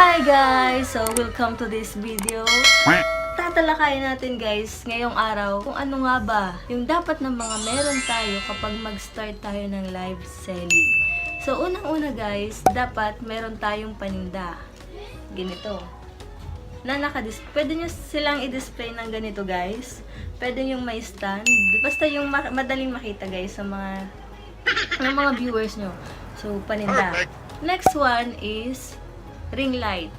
Hi guys! So, welcome to this video. Tatalakayin natin guys, ngayong araw, kung ano nga ba yung dapat na mga meron tayo kapag mag-start tayo ng live selling. So, unang-una guys, dapat meron tayong paninda. Ganito. Pwede nyo silang i-display ng ganito guys. Pwede yung may stand. Basta yung madaling makita guys sa ng mga viewers nyo. So, paninda. Next one is ring light.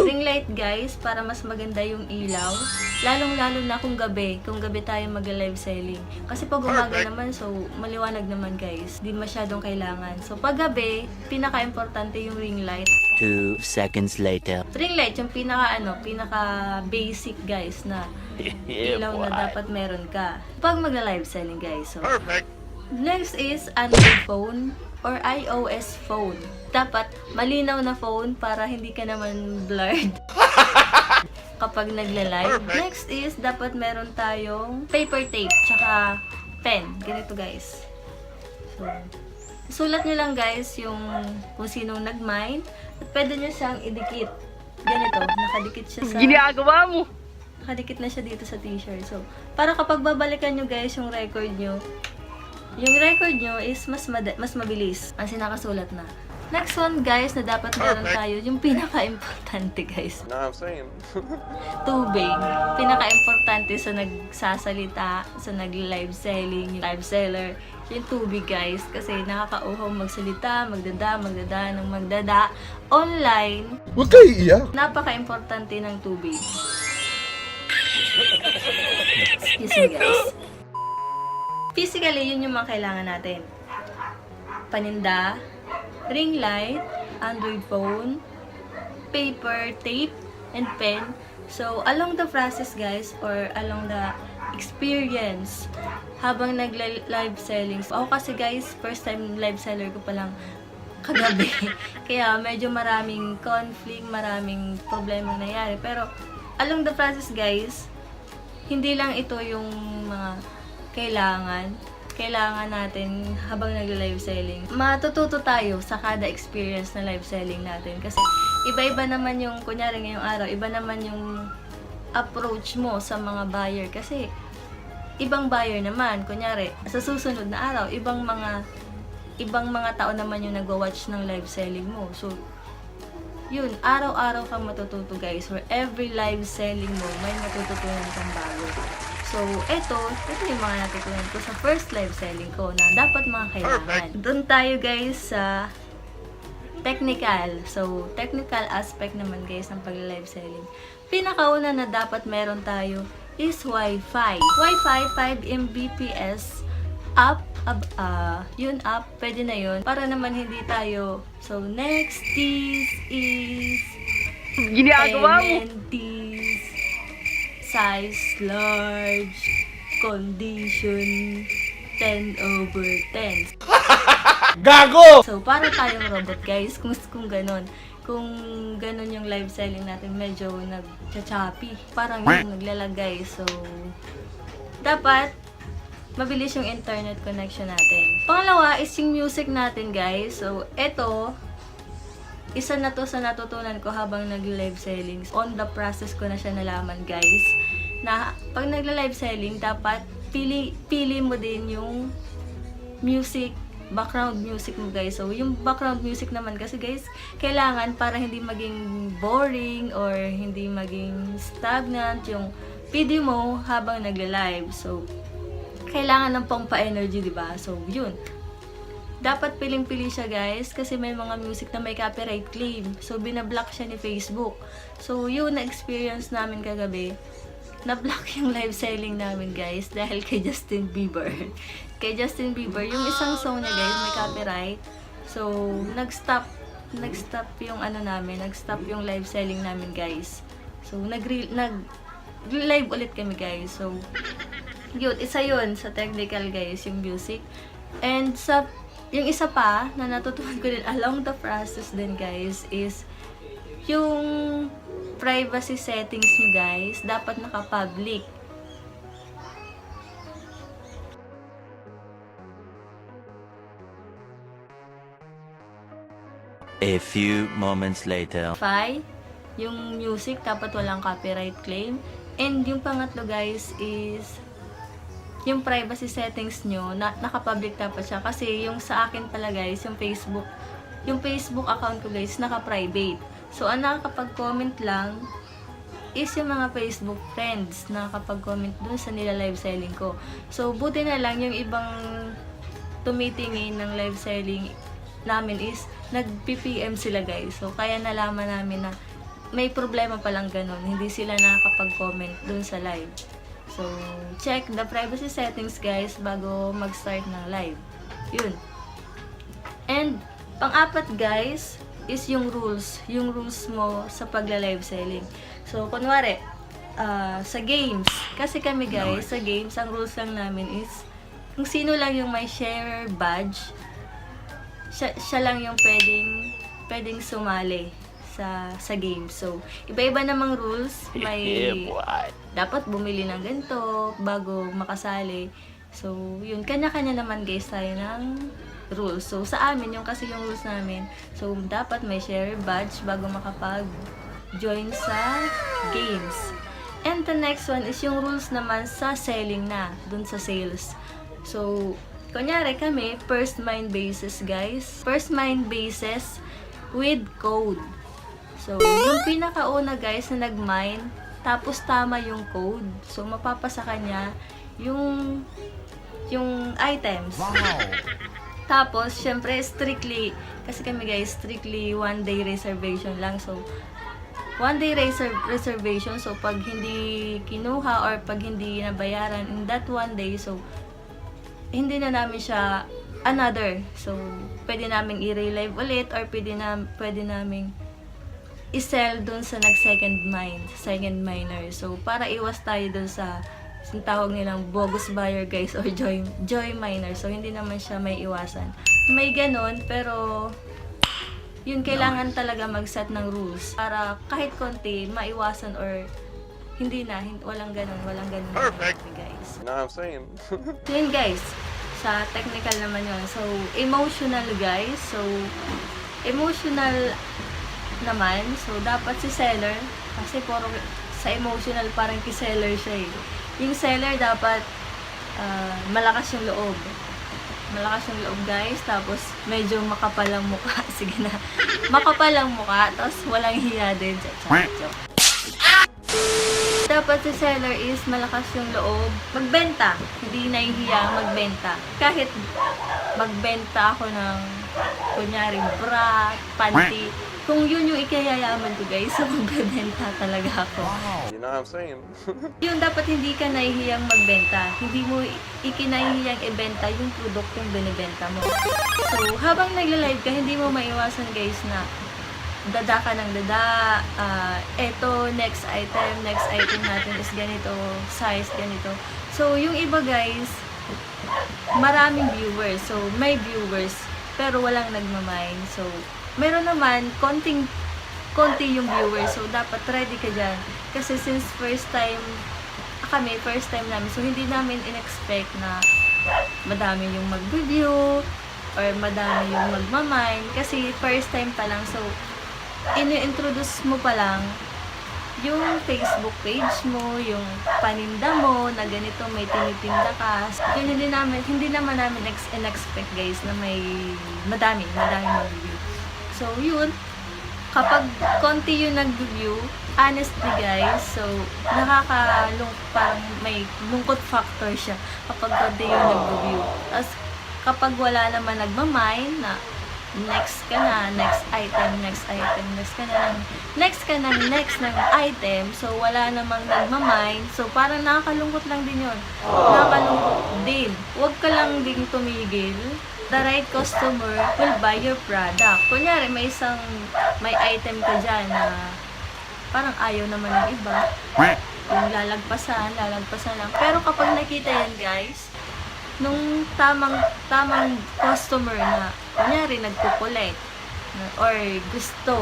Ring light guys, para mas maganda yung ilaw. Lalong-lalo na kung gabi tayo mag-live selling. Kasi pag umaga naman, so maliwanag naman guys. Di masyadong kailangan. So pag gabi, pinaka-importante yung ring light. 2 seconds later. Ring light, yung pinaka basic guys na ilaw na dapat meron ka. Pag magla-live selling guys. So, next is Android phone or iOS phone. Dapat malinaw na phone para hindi ka naman blurred kapag nagla-live. Next is dapat meron tayong paper tape tsaka pen. Ganito guys. So, sulat nyo lang guys yung kung sinong nag-mine at pwede nyo siyang idikit. Ganito, nakadikit siya sa... Ginagawa mo! Nakadikit na siya dito sa t-shirt. So, para kapag babalikan nyo guys yung record nyo, is mas mabilis kasi nakasulat na. Next one guys na dapat meron tayo, yung pinaka-importante guys. No, I'm saying. Tubig. Pinaka-importante sa nagsasalita, sa nag-live selling, live seller, yung tubig guys. Kasi nakakauhaw magsalita, magdada, online. Huwag kayo iiyak. Napaka-importante ng tubig. Excuse me guys. Physically, yun yung mga kailangan natin. Paninda, ring light, Android phone, paper, tape, and pen. So, along the process guys, or along the experience, habang nag-live selling. So, ako kasi guys, first time live seller ko pa lang kagabi. Kaya medyo maraming conflict, maraming problema nangyari. Pero, along the process guys, hindi lang ito yung mga kailangan natin habang nag-live selling. Matututo tayo sa kada experience na live selling natin. Kasi iba-iba naman yung, kunyari ngayong araw, iba naman yung approach mo sa mga buyer. Kasi ibang buyer naman, kunyari, sa susunod na araw, ibang mga tao naman yung nagwa-watch ng live selling mo. So, yun, araw-araw kang matututo guys. For every live selling mo, may matututunan kang bago. So, ito yung mga natutunan ko sa first live selling ko na dapat mga kailangan. Doon tayo guys sa technical. So, technical aspect naman guys ng pag-live selling. Pinakauna na dapat meron tayo is Wi-Fi. Wi-Fi 5 Mbps app. Yun app, pwede na yun. Para naman hindi tayo. So, next is Ginagawa mo! size large, condition 10/10. Gago! So, para tayong robot guys, kung ganon. Kung ganon yung live selling natin, medyo nag-choppy. Parang yung naglalagay. So, dapat mabilis yung internet connection natin. Pangalawa is yung music natin guys. So, eto, isa na to sa natutunan ko habang nag-live selling. On the process ko na siya nalaman guys, na pag nagla-live selling, dapat pili mo din yung music, background music mo guys. So, yung background music naman kasi guys, kailangan para hindi maging boring or hindi maging stagnant yung video mo habang nagla-live. So, kailangan ng pampa-energy, diba? So, yun. Dapat piling-pili siya guys kasi may mga music na may copyright claim. So, binablock siya ni Facebook. So, yun na-experience namin kagabi. Na-block yung live selling namin guys dahil kay Justin Bieber. Kay Justin Bieber, yung isang song niya guys may copyright. So, nag-stop yung nag-stop yung live selling namin guys. So, nag-live ulit kami guys. So, yun, isa yun sa technical guys, yung music. And yung isa pa na natutunan ko din along the process din guys is yung privacy settings nyo guys, dapat naka-public. A few moments later. yung music dapat walang copyright claim. And yung pangatlo guys is yung privacy settings nyo, naka-public dapat siya. Kasi yung sa akin pala guys, yung Facebook account ko guys, naka-private. So, ang nakakapag-comment lang is yung mga Facebook friends na nakakapag-comment dun sa nila live selling ko. So, buti na lang yung ibang tumitingin ng live selling namin is nag-PPM sila guys. So, kaya nalaman namin na may problema palang ganun. Hindi sila nakakapag-comment dun sa live. So, check the privacy settings guys bago mag-start ng live. Yun. And, pang-apat guys is yung rules. Yung rules mo sa pagla-live selling. So, kunwari, sa games. Kasi kami guys, sa games, ang rules lang namin is kung sino lang yung may share badge, siya lang yung pwedeng sumali sa game. So, iba-iba namang rules. May dapat bumili ng ganito bago makasali. So, yun. Kanya-kanya naman guys tayo ng rules. So, sa amin, yung kasi yung rules namin. So, dapat may share badge bago makapag-join sa games. And the next one is yung rules naman sa selling na. Dun sa sales. So, kunyari kami, first mind basis guys. First mind basis with code. So, yung pinakauna guys na nag-mine, tapos tama yung code. So, mapapasa kanya yung items. Wow. Tapos, syempre, strictly, kasi kami guys, strictly 1-day reservation lang. So, 1-day reservation. So, pag hindi kinuha or pag hindi nabayaran in that 1 day, so, hindi na namin siya another. So, pwede namin i-relive ulit or pwede namin i-sell dun sa second miner. So, para iwas tayo dun sa yung tawag nilang bogus buyer guys or joy miner. So, hindi naman siya may iwasan. May ganun, pero yun, kailangan talaga mag-set ng rules para kahit konti, maiwasan or walang ganun. Perfect. Guys. You know what I'm saying? Yun guys, sa technical naman yun. So, emotional guys. So, emotional naman. So, dapat si seller, kasi puro sa emotional parang ki-seller siya eh. Yung seller dapat malakas yung loob. Malakas yung loob guys. Tapos, medyo makapal ang mukha. Sige na. Makapal ang mukha. Tapos, walang hiya din. Dapat si seller is malakas yung loob. Magbenta. Hindi nahihiya magbenta. Kahit magbenta ako ng kunyari bra, panty. Kung yun yung ikayayaman ko guys, so magbebenta talaga ako. You know what I'm saying? Yung dapat hindi ka nahihiyang magbenta. Hindi mo ikinahihiyang ibenta yung produktong binibenta mo. So, habang nagla-live ka, hindi mo maiwasan guys na dada ka ng dada. Eto, next item natin is ganito, size, ganito. So, yung iba guys, maraming viewers. So, may viewers, pero walang nagmamine. So, meron naman, konti yung viewers. So, dapat ready ka dyan. Kasi since first time namin. So, hindi namin in-expect na madami yung mag-review or madami yung magmamine. Kasi first time pa lang. So, ini-introduce mo pa lang yung Facebook page mo, yung paninda mo, na ganito may tinitinda ka. Yun, hindi naman namin in-expect guys na may madami mag-review. So, yun. Kapag konti yung nag-review, honestly guys, so, parang may lungkot factor siya kapag konti yung nag-review. Tapos, kapag wala naman nagmamine na next ka na, next item, next ng item, so wala namang nagmamine, so parang nakakalungkot lang din yun. Nakakalungkot din. Huwag ka lang ding tumigil. The right customer will buy your product. Kunyari, may item ka dyan na parang ayaw naman ng iba. Yung lalagpasan lang. Pero kapag nakita yan guys, nung tamang customer na, kunyari, nagpo-collect, or gusto,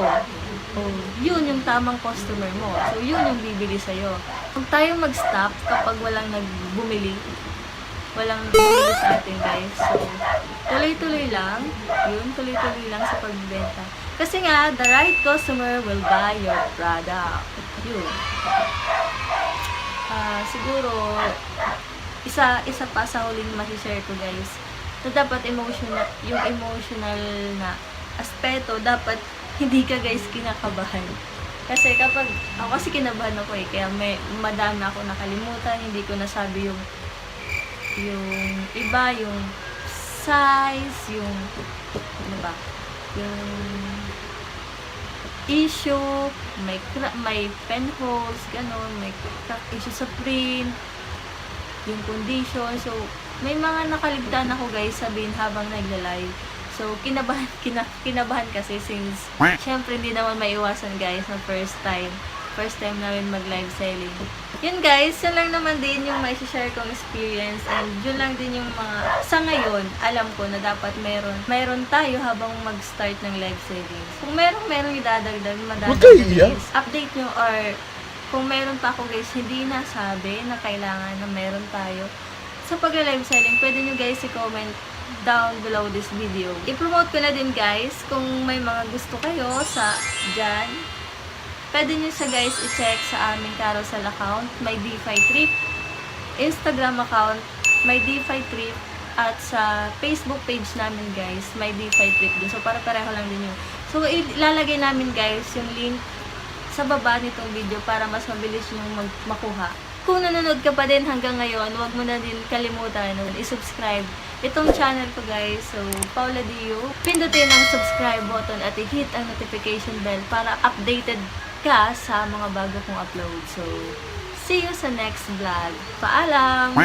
yun yung tamang customer mo. So, yun yung bibili sa'yo. Huwag tayong mag-stop kapag walang bumili sa atin guys. So, tuloy-tuloy lang sa pagbenta. Kasi nga, the right customer will buy your product. Yun. Siguro, isa pa sa huling masishare ko guys, na dapat yung emotional na aspeto, dapat hindi ka guys kinakabahan. Kasi ako kasi kinabahan ako kaya madami ako nakalimutan, hindi ko nasabi yung iba, yung size, yung, ano ba, yung issue, may pen holes, ganon, may crack issue sa print, yung condition. So, may mga nakaligtaan ako guys sabihin habang nagla-live. So, kinabahan kasi since, syempre hindi naman maiwasan guys na first time namin mag-live selling. Yun guys, yun lang naman din yung may share kong experience, and yun lang din yung mga, sa ngayon, alam ko na dapat meron tayo habang mag-start ng live selling. Kung merong idadagdag, madadagdag is update nyo, or kung meron pa ako guys, hindi nasabi na kailangan na meron tayo sa pag-live selling, pwede nyo guys i-comment down below this video. I-promote ko na din guys, kung may mga gusto kayo sa dyan, pwede nyo siya guys i-check sa aming carousel account, may DeFi Trip, Instagram account, may DeFi Trip, at sa Facebook page namin guys, may DeFi Trip din. So, para pareho lang din yun. So, ilalagay namin guys yung link sa baba nitong video para mas mabilis yung makuha. Kung nanonood ka pa din hanggang ngayon, huwag mo na din kalimutan i-subscribe itong channel ko guys. So, Paula Dio. Pindutin ang subscribe button at i-hit ang notification bell para updated ka sa mga bago kong upload. So, see you sa next vlog. Paalam!